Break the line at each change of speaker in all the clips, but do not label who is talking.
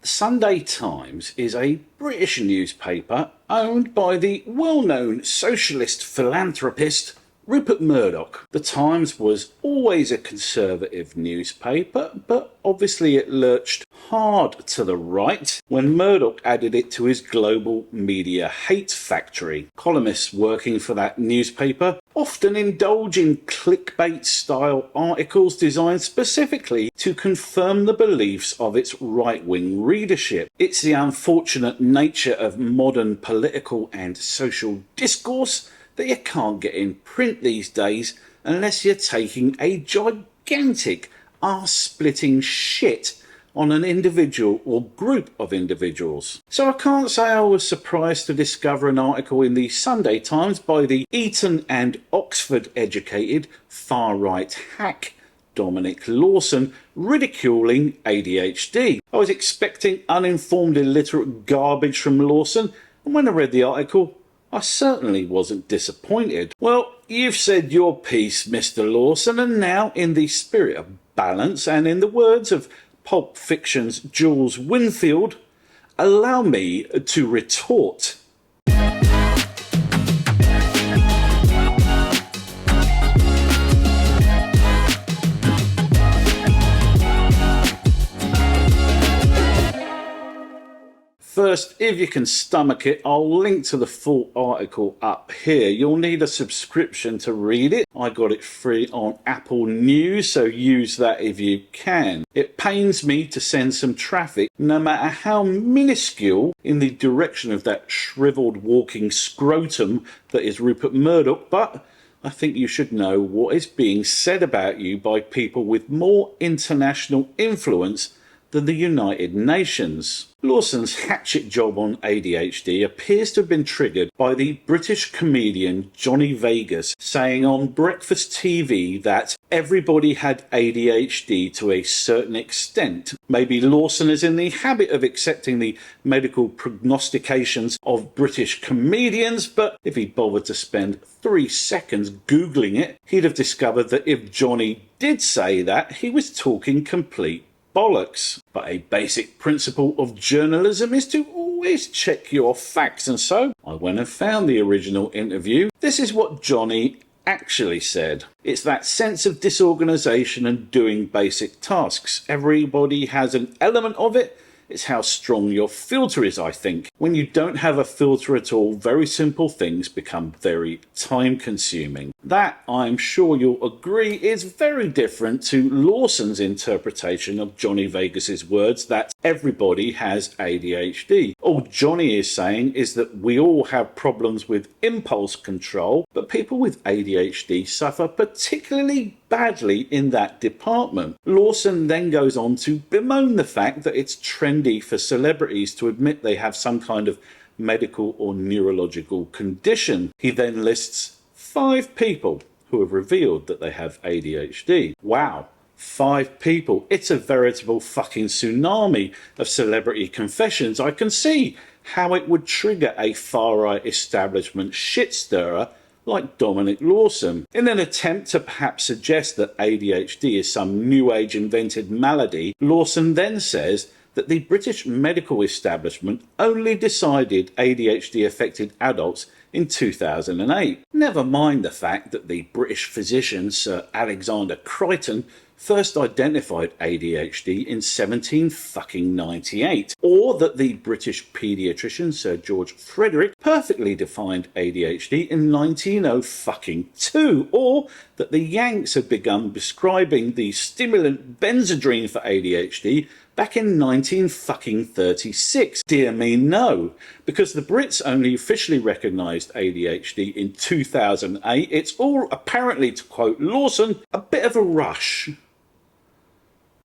Sunday Times is a British newspaper owned by the well-known socialist philanthropist Rupert Murdoch. The Times was always a conservative newspaper, but obviously it lurched hard to the right when Murdoch added it to his global media hate factory. Columnists working for that newspaper often indulge in clickbait-style articles designed specifically to confirm the beliefs of its right-wing readership. It's the unfortunate nature of modern political and social discourse that you can't get in print these days unless you're taking a gigantic arse-splitting shit on an individual or group of individuals. So I can't say I was surprised to discover an article in the Sunday Times by the Eton and Oxford educated far-right hack Dominic Lawson ridiculing ADHD. I was expecting uninformed illiterate garbage from Lawson, and when I read the article, I certainly wasn't disappointed. Well, you've said your piece, Mr. Lawson, and now, in the spirit of balance and in the words of Pulp Fiction's Jules Winfield, allow me to retort. First, if you can stomach it, I'll link to the full article up here. You'll need a subscription to read it. I got it free on Apple News, so use that if you can. It pains me to send some traffic, no matter how minuscule, in the direction of that shriveled walking scrotum that is Rupert Murdoch, but I think you should know what is being said about you by people with more international influence than the United Nations. Lawson's hatchet job on ADHD appears to have been triggered by the British comedian Johnny Vegas saying on breakfast TV that everybody had ADHD to a certain extent. Maybe Lawson is in the habit of accepting the medical prognostications of British comedians, but if he bothered to spend 3 seconds Googling it, he'd have discovered that if Johnny did say that, he was talking complete bollocks. But a basic principle of journalism is to always check your facts, and so I went and found the original interview. This is what Johnny actually said. It's that sense of disorganisation and doing basic tasks. Everybody has an element of it. It's how strong your filter is, I think. When you don't have a filter at all, very simple things become very time-consuming. That, I'm sure you'll agree, is very different to Lawson's interpretation of Johnny Vegas's words that everybody has ADHD. All Johnny is saying is that we all have problems with impulse control, but people with ADHD suffer particularly badly in that department. Lawson then goes on to bemoan the fact that it's trendy for celebrities to admit they have some kind of medical or neurological condition. He then lists 5 people who have revealed that they have ADHD. Wow. 5 people. It's a veritable fucking tsunami of celebrity confessions. I can see how it would trigger a far-right establishment shit-stirrer like Dominic Lawson. In an attempt to perhaps suggest that ADHD is some new age invented malady, Lawson then says that the British medical establishment only decided ADHD affected adults in 2008. Never mind the fact that the British physician Sir Alexander Crichton first identified ADHD in 1798, or that the British paediatrician Sir George Frederick perfectly defined ADHD in 1902, or that the Yanks had begun prescribing the stimulant Benzedrine for ADHD back in 1936. Dear me, no. Because the Brits only officially recognised ADHD in 2008, it's all apparently, to quote Lawson, a bit of a rush.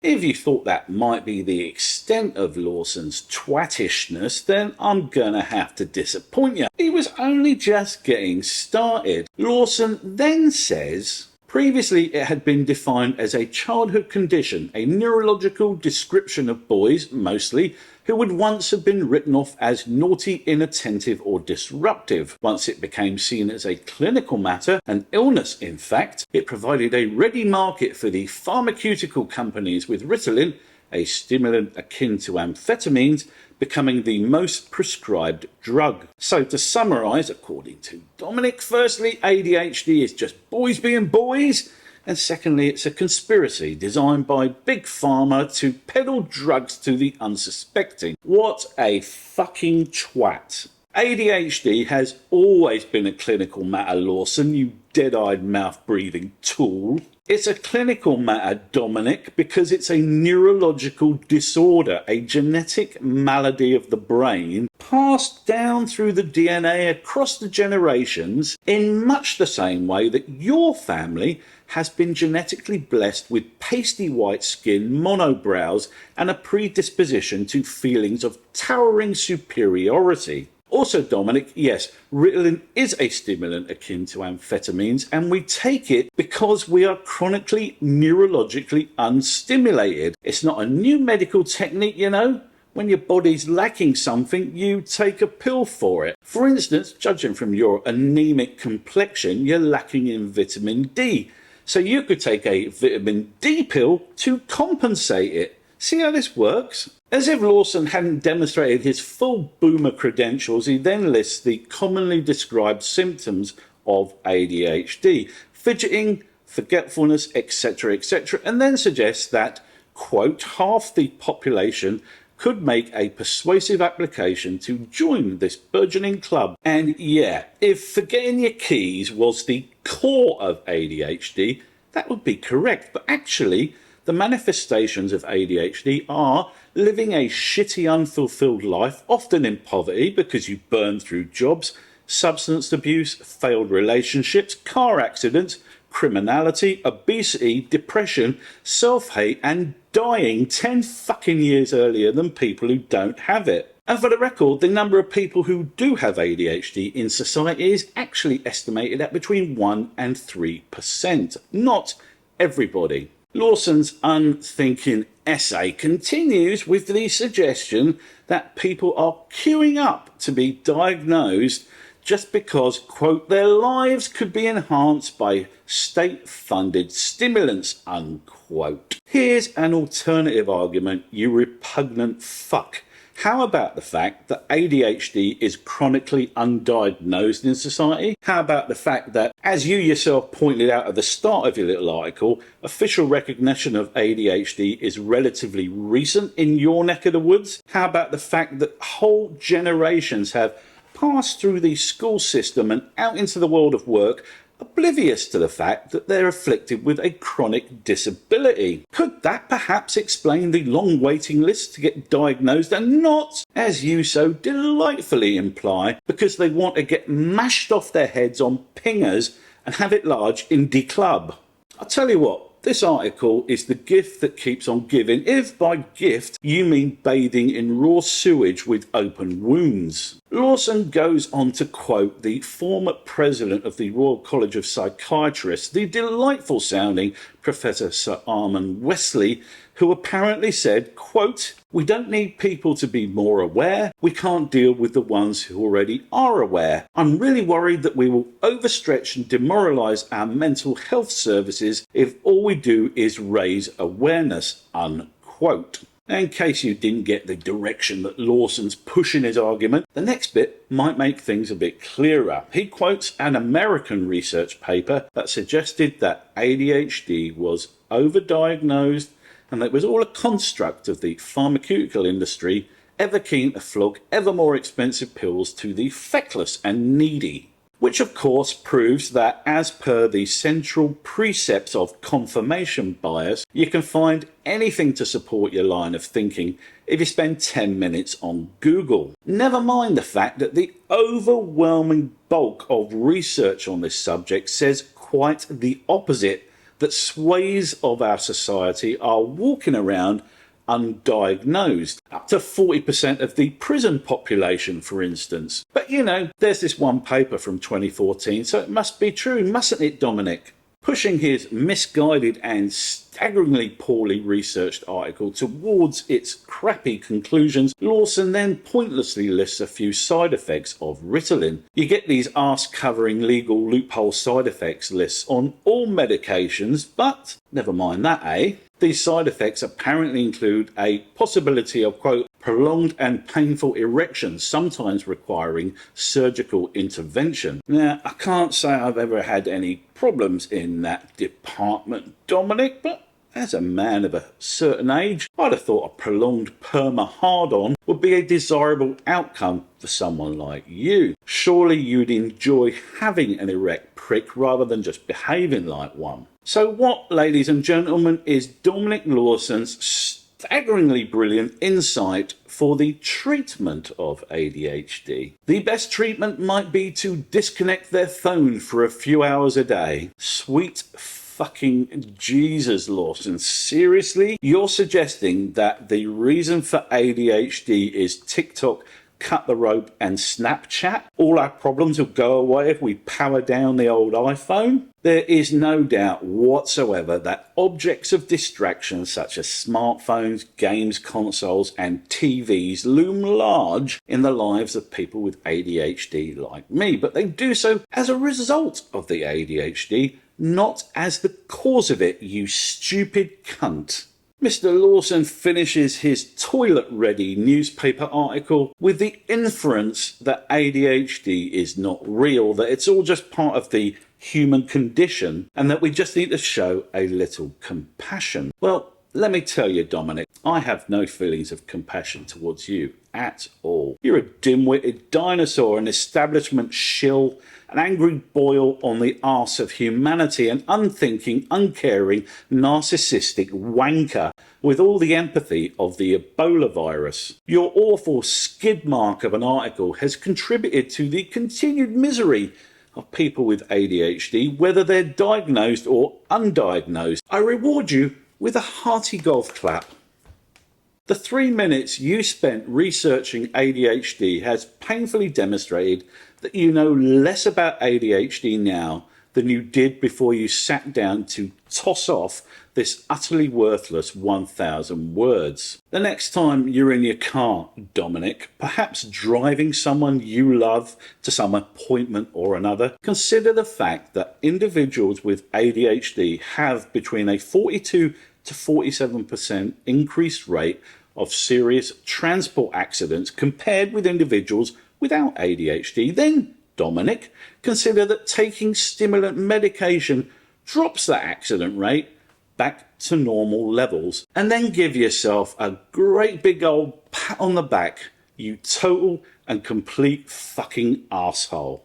If you thought that might be the extent of Lawson's twattishness, then I'm gonna have to disappoint you. He was only just getting started. Lawson then says, previously it had been defined as a childhood condition, a neurological description of boys, mostly, who would once have been written off as naughty, inattentive or disruptive. Once it became seen as a clinical matter, an illness in fact, it provided a ready market for the pharmaceutical companies with Ritalin a stimulant akin to amphetamines, becoming the most prescribed drug. So to summarise, according to Dominic, firstly, ADHD is just boys being boys, and secondly, it's a conspiracy designed by Big Pharma to peddle drugs to the unsuspecting. What a fucking twat. ADHD has always been a clinical matter, Lawson, you dead-eyed mouth-breathing tool. It's a clinical matter, Dominic, because it's a neurological disorder, a genetic malady of the brain passed down through the DNA across the generations in much the same way that your family has been genetically blessed with pasty white skin, monobrows, and a predisposition to feelings of towering superiority. Also, Dominic, yes, Ritalin is a stimulant akin to amphetamines, and we take it because we are chronically neurologically unstimulated. It's not a new medical technique, you know. When your body's lacking something, you take a pill for it. For instance, judging from your anemic complexion, you're lacking in vitamin D. So you could take a vitamin D pill to compensate it. See how this works? As if Lawson hadn't demonstrated his full boomer credentials, he then lists the commonly described symptoms of ADHD: fidgeting, forgetfulness, etc., etc., and then suggests that, quote, half the population could make a persuasive application to join this burgeoning club. And yeah, if forgetting your keys was the core of ADHD, that would be correct, but actually, the manifestations of ADHD are living a shitty, unfulfilled life, often in poverty because you burn through jobs, substance abuse, failed relationships, car accidents, criminality, obesity, depression, self-hate, and dying 10 fucking years earlier than people who don't have it. And for the record, the number of people who do have ADHD in society is actually estimated at between 1 and 3%. Not everybody. Lawson's unthinking essay continues with the suggestion that people are queuing up to be diagnosed just because, quote, their lives could be enhanced by state-funded stimulants, unquote. Here's an alternative argument, you repugnant fuck. How about the fact that ADHD is chronically undiagnosed in society? How about the fact that, as you yourself pointed out at the start of your little article, official recognition of ADHD is relatively recent in your neck of the woods? How about the fact that whole generations have passed through the school system and out into the world of work oblivious to the fact that they're afflicted with a chronic disability? Could that perhaps explain the long waiting list to get diagnosed, and not, as you so delightfully imply, because they want to get mashed off their heads on pingers and have it large in the club? I'll tell you what, this article is the gift that keeps on giving, if by gift you mean bathing in raw sewage with open wounds. Lawson goes on to quote the former president of the Royal College of Psychiatrists, the delightful sounding Professor Sir Armand Wesley, who apparently said, quote, "We don't need people to be more aware. We can't deal with the ones who already are aware. I'm really worried that we will overstretch and demoralise our mental health services if all we do is raise awareness," unquote. In case you didn't get the direction that Lawson's pushing his argument, the next bit might make things a bit clearer. He quotes an American research paper that suggested that ADHD was overdiagnosed and that it was all a construct of the pharmaceutical industry, ever keen to flog ever more expensive pills to the feckless and needy. Which of course proves that, as per the central precepts of confirmation bias, you can find anything to support your line of thinking if you spend 10 minutes on Google. Never mind the fact that the overwhelming bulk of research on this subject says quite the opposite, that swathes of our society are walking around undiagnosed, up to 40% of the prison population, for instance. But you know, there's this one paper from 2014, so it must be true, mustn't it, Dominic? Pushing his misguided and staggeringly poorly researched article towards its crappy conclusions, Lawson then pointlessly lists a few side effects of Ritalin. You get these arse-covering legal loophole side effects lists on all medications, but never mind that, eh? These side effects apparently include a possibility of, quote, prolonged and painful erections, sometimes requiring surgical intervention. Now, I can't say I've ever had any problems in that department, Dominic, but as a man of a certain age, I'd have thought a prolonged perma hard-on would be a desirable outcome for someone like you. Surely you'd enjoy having an erect prick rather than just behaving like one. So what, ladies and gentlemen, is Dominic Lawson's staggeringly brilliant insight for the treatment of ADHD? The best treatment might be to disconnect their phone for a few hours a day. Sweet fucking Jesus, Lawson. Seriously? You're suggesting that the reason for ADHD is TikTok, cut the rope and Snapchat? All our problems will go away if we power down the old iPhone? There is no doubt whatsoever that objects of distraction such as smartphones, games, consoles and TVs loom large in the lives of people with ADHD like me, but they do so as a result of the ADHD, not as the cause of it, you stupid cunt. Mr. Lawson finishes his toilet-ready newspaper article with the inference that ADHD is not real, that it's all just part of the human condition, and that we just need to show a little compassion. Well, let me tell you, Dominic, I have no feelings of compassion towards you at all. You're a dim-witted dinosaur, an establishment shill, an angry boil on the arse of humanity, an unthinking, uncaring, narcissistic wanker with all the empathy of the Ebola virus. Your awful skid mark of an article has contributed to the continued misery of people with ADHD, whether they're diagnosed or undiagnosed. I reward you with a hearty golf clap. The 3 minutes you spent researching ADHD has painfully demonstrated that you know less about ADHD now than you did before you sat down to toss off this utterly worthless 1,000 words. The next time you're in your car, Dominic, perhaps driving someone you love to some appointment or another, consider the fact that individuals with ADHD have between a 42 to 47% increased rate of serious transport accidents compared with individuals without ADHD. Then, Dominic, consider that taking stimulant medication drops that accident rate back to normal levels, and then give yourself a great big old pat on the back, you total and complete fucking arsehole.